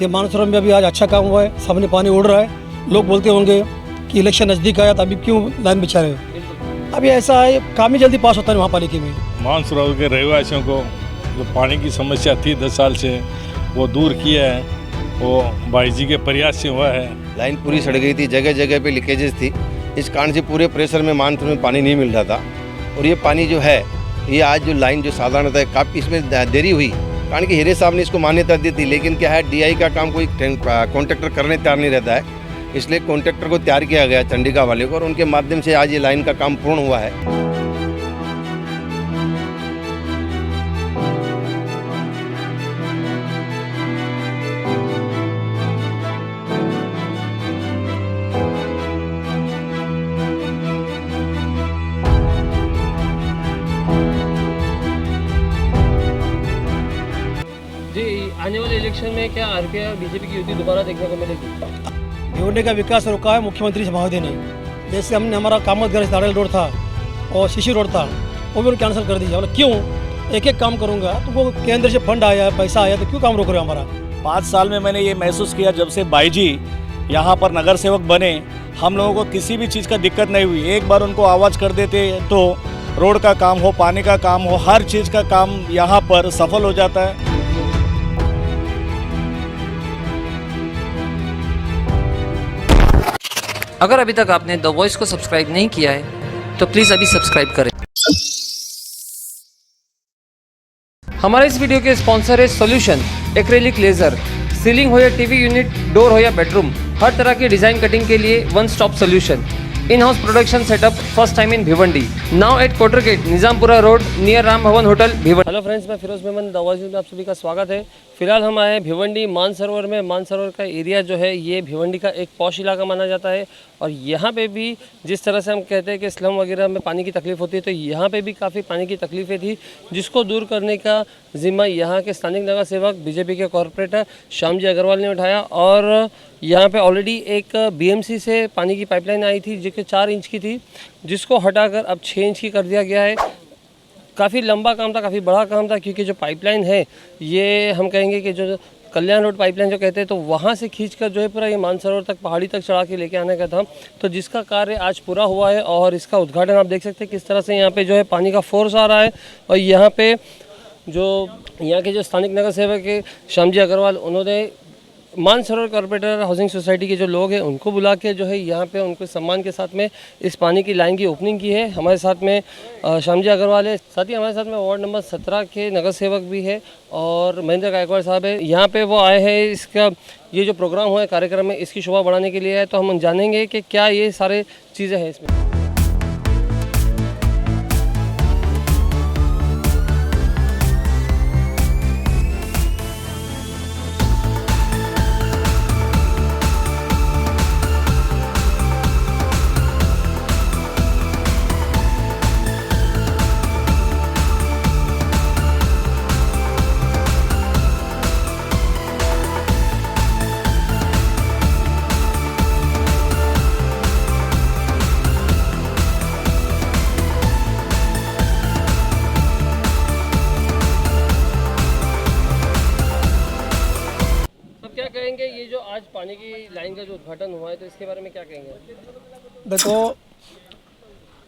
ये मानसरोवर में अभी आज अच्छा काम हुआ है, सामने पानी उड़ रहा है। लोग बोलते होंगे कि इलेक्शन नज़दीक आया तो अभी क्यों लाइन बिछा रहे हो। अभी ऐसा है, काम ही जल्दी पास होता है महापालिका में। मानसरोवर के रहवासियों को जो पानी की समस्या थी 10 साल से, वो दूर किया है, वो भाई जी के प्रयास से हुआ है। लाइन पूरी सड़ गई थी, जगह जगह पे लीकेजेस थी, इस कारण से पूरे प्रेशर में मानसरोवर में पानी नहीं मिल रहा था। और ये पानी जो है, ये आज जो लाइन जो साधारणतः है काफ़ी इसमें देरी हुई, कारण कि हीरे साहब ने इसको मान्यता दी थी, लेकिन क्या है डीआई का काम कोई कॉन्ट्रैक्टर करने तैयार नहीं रहता है, इसलिए कॉन्ट्रैक्टर को तैयार किया गया चंडीगढ़ वाले को, और उनके माध्यम से आज ये लाइन का काम पूर्ण हुआ है। जी, आने वाले इलेक्शन में क्या आरपीआई और बीजेपी की युति दोबारा देखने को मिलेगी? भिवंडी का विकास रोका है मुख्यमंत्री महोदय ने। जैसे हमने हमारा कामतगढ़ दाड़ेल रोड था और शिशिर रोड था, वो भी उन्होंने कैंसिल कर दिया। बोला क्यों, एक एक काम करूँगा, तो वो केंद्र से फंड आया, पैसा आया, तो क्यों काम रोक रहे हो हमारा। 5 साल में मैंने ये महसूस किया, जब से बाई जी यहाँ पर नगर सेवक बने, हम लोगों को किसी भी चीज़ का दिक्कत नहीं हुई। एक बार उनको आवाज़ कर देते तो रोड का काम हो, पानी का काम हो, हर चीज़ का काम यहाँ पर सफल हो जाता है। अगर अभी तक आपने द वॉइस को सब्सक्राइब नहीं किया है तो प्लीज़ अभी सब्सक्राइब करें। हमारे इस वीडियो के स्पॉन्सर है सॉल्यूशन एक्रेलिक लेजर। सीलिंग हो या टीवी यूनिट, डोर हो या बेडरूम, हर तरह की डिज़ाइन कटिंग के लिए one stop solution. In house production setup, first time in Bhiwandi, now at Kotar gate, Nizampura road, near Ram Bhavan hotel, Bhiwandi. Hello friends, मैं फिरोज मेमन द वॉइस में आप सभी का स्वागत है। फिलहाल हम आए हैं भिवंडी मानसरोवर में। मानसरोवर का एरिया जो है ये भिवंडी का एक पॉश इलाका माना जाता है, और यहाँ पे भी जिस तरह से हम कहते हैं कि स्लम वगैरह में पानी की तकलीफ़ होती है, तो यहाँ पे भी काफ़ी पानी की तकलीफ़ें थी, जिसको दूर करने का जिम्मा यहाँ के स्थानिक नगर सेवक बीजेपी के कॉरपोरेटर श्याम जी अग्रवाल ने उठाया। और यहाँ पे ऑलरेडी एक बीएमसी से पानी की पाइपलाइन आई थी जो कि 4 इंच की थी, जिसको हटाकर अब 6 इंच की कर दिया गया है। काफ़ी लंबा काम था, काफ़ी बड़ा काम था, क्योंकि जो पाइपलाइन है ये हम कहेंगे कि जो कल्याण रोड पाइपलाइन जो कहते हैं, तो वहाँ से खींचकर जो है पूरा ये मानसरोवर तक पहाड़ी तक चढ़ा के लेके आने का था, तो जिसका कार्य आज पूरा हुआ है। और इसका उद्घाटन आप देख सकते हैं किस तरह से यहाँ पे जो है पानी का फोर्स आ रहा है। और यहाँ पे जो यहाँ के जो स्थानिक नगर सेवक है श्याम जी अग्रवाल, उन्होंने मानसरोवर कॉर्पोरेटर हाउसिंग सोसाइटी के जो लोग हैं उनको बुला के जो है यहाँ पे उनको सम्मान के साथ में इस पानी की लाइन की ओपनिंग की है। हमारे साथ में श्याम जी अग्रवाल है, साथ ही हमारे साथ में वार्ड नंबर 17 के नगर सेवक भी है और महेंद्र गायकवाड़ साहब है। यहाँ पे वो आए हैं, इसका ये जो प्रोग्राम हुआ है कार्यक्रम में, इसकी शोभा बढ़ाने के लिए है। तो हम जानेंगे कि क्या ये सारे चीज़ें हैं इसमें। कहेंगे ये जो आज पानी की लाइन का जो उद्घाटन हुआ है, तो इसके बारे में क्या कहेंगे? देखो,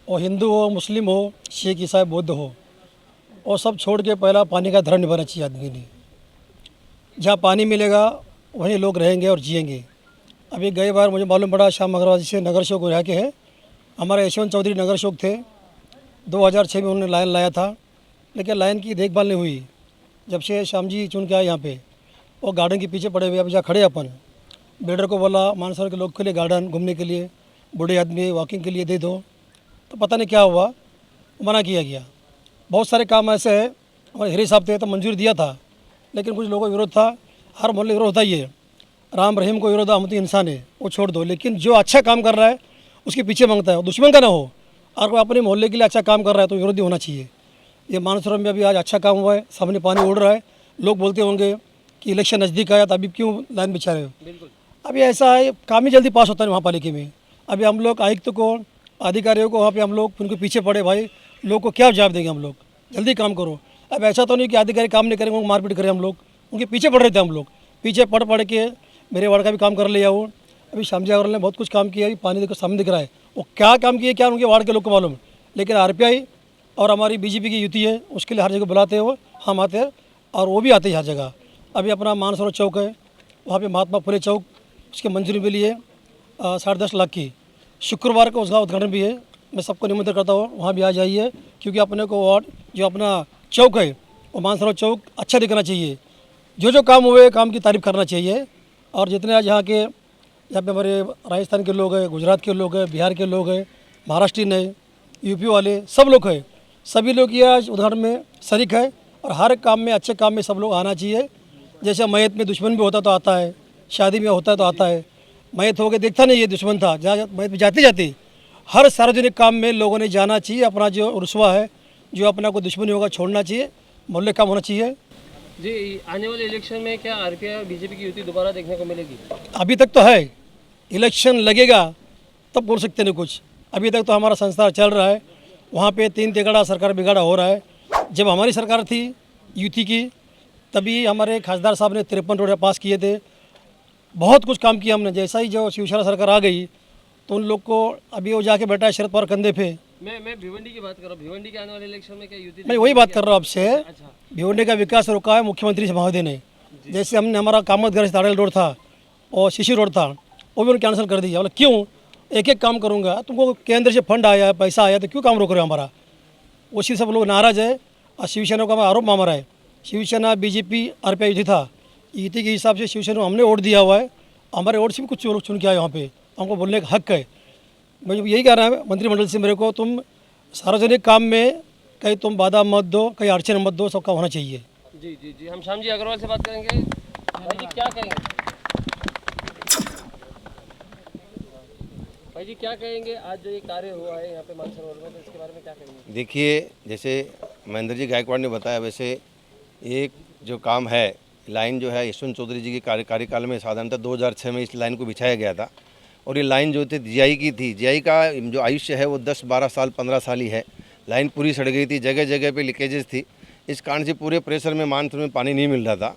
वो हिंदू हो, मुस्लिम हो, सिख, ईसाई, बौद्ध हो, और सब छोड़ के पहला पानी का धर्म निभाना चाहिए आदमी ने। जहाँ पानी मिलेगा वहीं लोग रहेंगे और जिएंगे। अभी गई बार मुझे मालूम पड़ा श्याम अग्रवाल जी से नगर सेवक रह के है, हमारे यशवंत चौधरी नगर सेवक थे, 2006 में उन्होंने लाइन लाया था, लेकिन लाइन की देखभाल नहीं हुई। जब से श्याम जी चुन के आए यहाँ पे, वो गार्डन के पीछे पड़े हुए, अब जहाँ खड़े अपन बिल्डर को बोला मानसरोवर के लोग के लिए गार्डन घूमने के लिए, बूढ़े आदमी वॉकिंग के लिए दे दो, तो पता नहीं क्या हुआ, मना किया गया। बहुत सारे काम ऐसे हैं, हमारे हीरे साहब थे तो मंजूरी दिया था, लेकिन कुछ लोगों का विरोध था। हर मोहल्ले विरोध होता ही है, राम रहीम को विरोध, हम तो इंसान है, वो छोड़ दो। लेकिन जो अच्छा काम कर रहा है उसके पीछे मांगता है, दुश्मन का ना हो। और कोई अपने मोहल्ले के लिए अच्छा काम कर रहा है तो विरोधी होना चाहिए। ये मानसरोवर में अभी आज अच्छा काम हुआ है, सामने पानी उड़ रहा है। लोग बोलते होंगे कि इलेक्शन नज़दीक आया तो अभी क्यों लाइन बिछा रहे हो। बिल्कुल, अभी ऐसा है, काम ही जल्दी पास होता है महापालिका में। अभी हम लोग आयुक्त को, अधिकारियों को वहाँ पे हम लोग उनके पीछे पड़े, भाई लोग को क्या जवाब देंगे हम लोग, जल्दी काम करो। अब ऐसा तो नहीं कि अधिकारी काम नहीं करेंगे, उनको मारपीट करें हम लोग, उनके पीछे पड़ रहे थे हम लोग। पीछे पढ़ के मेरे वार्ड का भी काम कर लिया हूँ। अभी श्यामजी अग्रवाल ने बहुत कुछ काम किया, अभी पानी देखो सामने दिख रहा है। वो क्या काम किए क्या उनके वार्ड के लोग को मालूम है, लेकिन RPI और हमारी BJP की युति है, उसके लिए हर जगह बुलाते हैं वो, हम आते हैं और वो भी आते हैं हर जगह। अभी अपना मानसरोवर चौक है, वहाँ पे महात्मा फुले चौक, उसकी मंजूरी मिली है 10.5 लाख की। शुक्रवार को उसका उद्घाटन भी है। मैं सबको निमंत्रण करता हूँ, वहाँ भी आ जाइए, क्योंकि अपने को वार्ड जो अपना चौक है वो मानसरोवर चौक अच्छा दिखना चाहिए। जो काम हुए काम की तारीफ करना चाहिए। और जितने आज यहाँ पे हमारे राजस्थान के लोग हैं, गुजरात के लोग हैं, बिहार के लोग हैं, महाराष्ट्रीयन है, UP वाले सब लोग हैं, सभी लोग ये आज उदाहरण में शरीक है। और हर काम में, अच्छे काम में सब लोग आना चाहिए। जैसे मैयत में दुश्मन भी होता तो आता है, शादी में होता है तो आता है। मैयत हो के देखता नहीं ये दुश्मन था, जहाँ मैयत में जाते हर सार्वजनिक काम में लोगों ने जाना चाहिए। अपना जो रुस्वा है, जो अपना को दुश्मनी होगा छोड़ना चाहिए, मोहल्ले काम होना चाहिए। जी, आने वाले इलेक्शन में क्या RPI और BJP की युति दोबारा देखने को मिलेगी? अभी तक तो है, इलेक्शन लगेगा तब बोल सकते नहीं कुछ। अभी तक तो हमारा संस्था चल रहा है, वहाँ पे 3 तिगड़ा सरकार बिगाड़ा हो रहा है। जब हमारी सरकार थी युति की, तभी हमारे खासदार साहब ने 53 रोड पास किए थे, बहुत कुछ काम किया हमने। जैसा ही जो शिवसेना सरकार आ गई तो उन लोग को अभी वो जाके बैठा है शरद पवार कंधे पे। मैं भिवंडी की बात कर रहा हूँ। भिवंडी के आने वाले इलेक्शन में क्या युति? मैं वही बात कर रहा हूँ आपसे। भिवंडी का विकास रोका है मुख्यमंत्री महोदय ने। जैसे हमने हमारा कामतगढ़ से ताड़ेल रोड था और शिशिर रोड था, वो भी उन्होंने कैंसिल कर दिया। बोला क्यों, एक काम करूँगा, तुमको केंद्र से फंड आया है, पैसा आया, तो क्यों काम रोक रहे हो हमारा? उसी सब लोग नाराज़ है और शिवसेना का आरोप मार रहा है। शिवसेना BJP RPI युति था, युति के हिसाब से शिवसेना हमने वोट दिया हुआ है, हमारे वोट से भी कुछ लोग चुन के आए वहाँ पे, हमको बोलने का हक है। मैं यही कह रहा है मंत्रिमंडल से मेरे को, तुम सार्वजनिक काम में कहीं तुम बाधा मत दो, कहीं अड़चन मत दो, सबका होना चाहिए। जी, हम श्यामजी अग्रवाल से बात करेंगे। भाई जी क्या कहेंगे? भाई जी क्या कहेंगे, आज जो ये कार्य हुआ है यहाँ पे मानसरोवर में, तो इसके बारे में क्या कहेंगे? देखिए, जैसे महेंद्र जी गायकवाड़ ने बताया, वैसे एक जो काम है, लाइन जो है यशवंत चौधरी जी के कार्यकाल में साधारणतः 2006 में इस लाइन को बिछाया गया था। और ये लाइन जो थी GI की थी, GI का जो आयुष्य है वो 10-12 साल 15 साल ही है। लाइन पूरी सड़ गई थी, जगह जगह पे लीकेजेस थी। इस कारण से पूरे प्रेशर में मानसून में पानी नहीं मिल रहा था।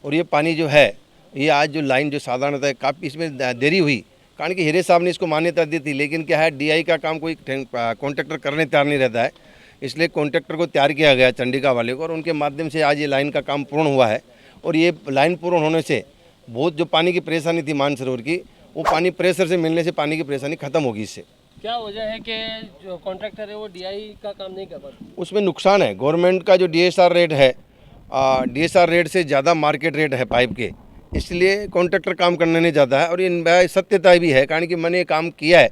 और ये पानी जो है, ये आज जो लाइन जो साधारणतः काफ़ी इसमें देरी हुई, कारण कि हीरे साहब ने इसको मान्यता दी थी, लेकिन क्या है DI का काम कोई कॉन्ट्रैक्टर करने तैयार नहीं रहता है। इसलिए कॉन्ट्रैक्टर को तैयार किया गया चंडिका वाले को, और उनके माध्यम से आज ये लाइन का काम पूर्ण हुआ है। और ये लाइन पूर्ण होने से बहुत जो पानी की परेशानी थी मानसरोवर की, वो पानी प्रेशर से मिलने से पानी की परेशानी खत्म होगी। इससे क्या वजह है कि जो कॉन्ट्रैक्टर है वो DI का काम नहीं कर पाते? उसमें नुकसान है। गवर्नमेंट का जो DSR रेट है, DSR रेट से ज़्यादा मार्केट रेट है पाइप के, इसलिए कॉन्ट्रैक्टर काम करने नहीं जाता है। और ये सत्यता भी है, कारण कि मैंने काम किया है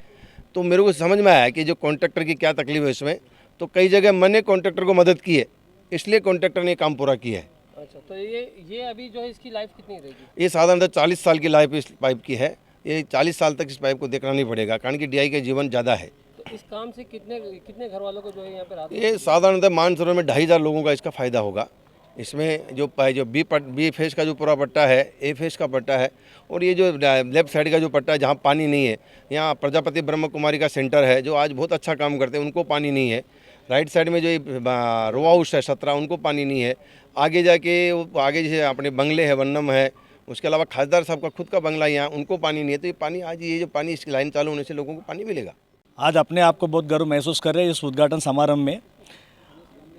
तो मेरे को समझ में आया है कि जो कॉन्ट्रैक्टर की क्या तकलीफ है इसमें। तो कई जगह मैंने कॉन्ट्रैक्टर को मदद की है, इसलिए कॉन्ट्रैक्टर ने काम पूरा किया है। अच्छा, तो ये अभी जो है इसकी लाइफ कितनी रहेगी? ये साधारणतः 40 साल की लाइफ इस पाइप की है। ये 40 साल तक इस पाइप को देखना नहीं पड़ेगा, कारण कि DI का जीवन ज़्यादा है। तो इस काम से कितने घर वालों को जो है यहाँ पे राहत? ये साधारणतः मानसरोवर में 2,500 लोगों का इसका फ़ायदा होगा। इसमें जो बी फेस का जो पूरा पट्टा है, A फेस का पट्टा है, और ये जो लेफ्ट साइड का जो पट्टा है जहाँ पानी नहीं है, यहाँ प्रजापति ब्रह्म कुमारी का सेंटर है जो आज बहुत अच्छा काम करते हैं, उनको पानी नहीं है। राइट साइड में जो रो हाउस है 17, उनको पानी नहीं है। आगे जाके आगे जैसे अपने बंगले है, वन्नम है, उसके अलावा खासदार साहब का खुद का बंगला यहाँ, उनको पानी नहीं है। तो ये पानी आज ये जो पानी इसकी लाइन चालू होने से लोगों को पानी मिलेगा। आज अपने आप को बहुत गर्व महसूस कर रहे हैं इस उद्घाटन समारंभ में।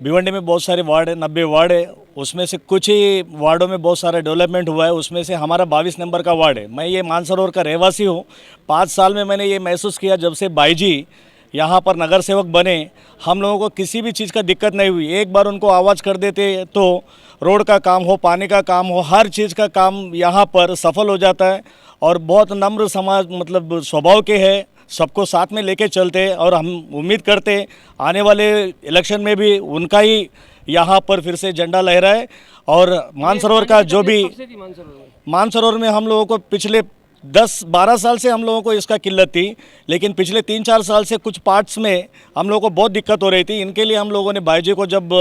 भिवंडी में बहुत सारे वार्ड है, 90 वार्ड है, उसमें से कुछ ही वार्डों में बहुत सारा डेवलपमेंट हुआ है। उसमें से हमारा 22 नंबर का वार्ड है। मैं ये मानसरोवर का रहवासी हूँ। 5 साल में मैंने ये महसूस किया, जब से बाई जी यहाँ पर नगर सेवक बने, हम लोगों को किसी भी चीज़ का दिक्कत नहीं हुई। एक बार उनको आवाज़ कर देते तो रोड का काम हो, पानी का काम हो, हर चीज़ का काम यहाँ पर सफल हो जाता है। और बहुत नम्र समाज मतलब स्वभाव के है, सबको साथ में लेके चलते हैं। और हम उम्मीद करते हैं आने वाले इलेक्शन में भी उनका ही यहाँ पर फिर से झंडा लहराए। और मानसरोवर का जो भी, मानसरोवर में हम लोगों को पिछले 10-12 साल से हम लोगों को इसका किल्लत थी, लेकिन पिछले 3-4 साल से कुछ पार्ट्स में हम लोगों को बहुत दिक्कत हो रही थी। इनके लिए हम लोगों ने भाई जी को जब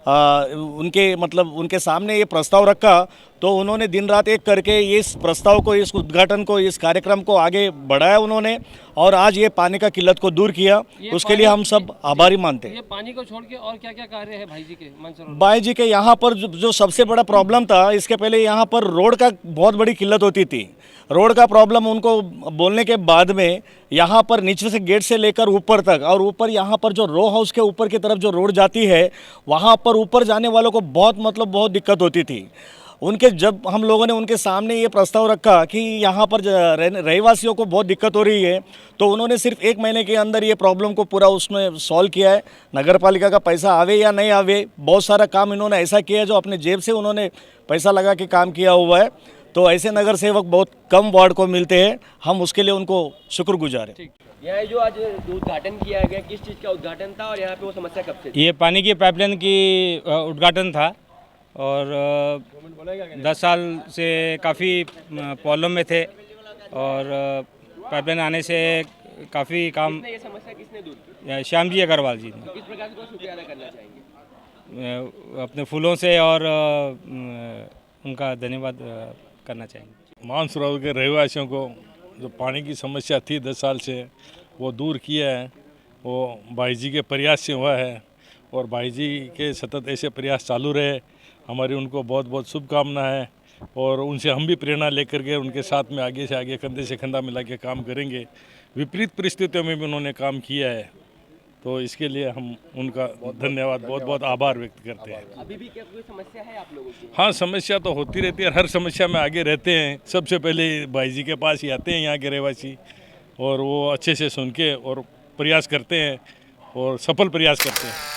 उनके सामने ये प्रस्ताव रखा तो उन्होंने दिन रात एक करके इस प्रस्ताव को, इस उद्घाटन को, इस कार्यक्रम को आगे बढ़ाया उन्होंने, और आज ये पानी का किल्लत को दूर किया। उसके लिए हम सब आभारी मानते हैं। ये पानी को छोड़ के और क्या क्या कार्य है भाई जी के मानसरोवर? भाई जी के यहाँ पर जो सबसे बड़ा प्रॉब्लम था, इसके पहले यहाँ पर रोड का बहुत बड़ी किल्लत होती थी। रोड का प्रॉब्लम उनको बोलने के बाद में यहाँ पर नीचे से गेट से लेकर ऊपर तक, और ऊपर यहाँ पर जो रो हाउस के ऊपर की तरफ जो रोड जाती है, वहाँ पर ऊपर जाने वालों को बहुत दिक्कत होती थी। जब हम लोगों ने उनके सामने ये प्रस्ताव रखा कि यहाँ पर रहवासियों को बहुत दिक्कत हो रही है, तो उन्होंने सिर्फ 1 महीने के अंदर ये प्रॉब्लम को पूरा उसमें सॉल्व किया है। नगर पालिका का पैसा आवे या नहीं आवे, बहुत सारा काम इन्होंने ऐसा किया है जो अपने जेब से उन्होंने पैसा लगा के काम किया हुआ है। तो ऐसे नगर सेवक बहुत कम वार्ड को मिलते हैं, हम उसके लिए उनको शुक्रगुजार हैं। यहाँ जो आज उद्घाटन किया गया, किस चीज़ का उद्घाटन था और यहाँ पे वो समस्या कब से थी? ये पानी की पाइपलाइन की उद्घाटन था, और 10 साल से काफ़ी प्रॉब्लम में थे, और पाइपलाइन आने से काफ़ी काम ये समस्या किसने दूर की? श्याम जी अग्रवाल जी ने, किस प्रकार से शुक्रिया अदा करना चाहेंगे? अपने फूलों से, और उनका धन्यवाद करना चाहेंगे। मानसरोवर के रहवासियों को जो पानी की समस्या थी 10 साल से, वो दूर किया है। वो भाई जी के प्रयास से हुआ है, और भाई जी के सतत ऐसे प्रयास चालू रहे। हमारी उनको बहुत शुभकामना है, और उनसे हम भी प्रेरणा लेकर के उनके साथ में आगे से आगे, कंधे से कंधा मिला के काम करेंगे। विपरीत परिस्थितियों में भी उन्होंने काम किया है, तो इसके लिए हम उनका धन्यवाद, बहुत आभार व्यक्त करते हैं। अभी भी क्या कोई समस्या है आप लोगों की? हाँ, समस्या तो होती रहती है, हर समस्या में आगे रहते हैं। सबसे पहले भाई जी के पास ही आते हैं यहाँ के रहवासी, और वो अच्छे से सुन के और प्रयास करते हैं, और सफल प्रयास करते हैं।